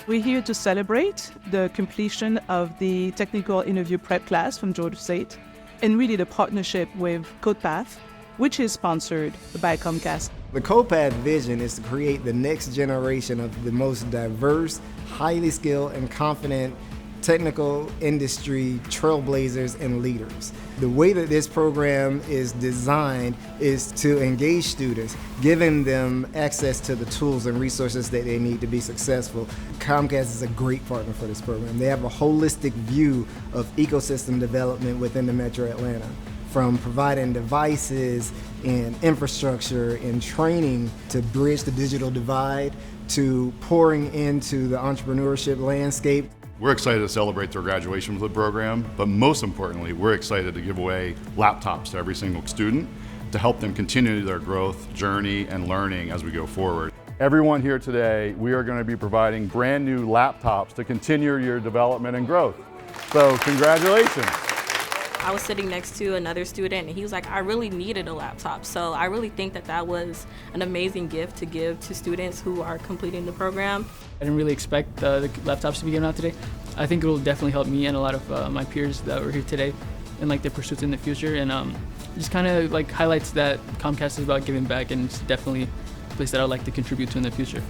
We're here to celebrate the completion of the technical interview prep class from Georgia State and really the partnership with CodePath, which is sponsored by Comcast. The CodePath vision is to create the next generation of the most diverse, highly skilled, and confident technical industry trailblazers and leaders. The way that this program is designed is to engage students, giving them access to the tools and resources that they need to be successful. Comcast is a great partner for this program. They have a holistic view of ecosystem development within the Metro Atlanta, from providing devices and infrastructure and training to bridge the digital divide, to pouring into the entrepreneurship landscape. We're excited to celebrate their graduation with the program, but most importantly, we're excited to give away laptops to every single student to help them continue their growth journey and learning as we go forward. Everyone here today, we are going to be providing brand new laptops to continue your development and growth. So congratulations. I was sitting next to another student and he was like, I really needed a laptop. So I really think that that was an amazing gift to give to students who are completing the program. I didn't really expect the laptops to be given out today. I think it will definitely help me and a lot of my peers that were here today in like their pursuits in the future, and just kind of like highlights that Comcast is about giving back, and it's definitely a place that I'd like to contribute to in the future.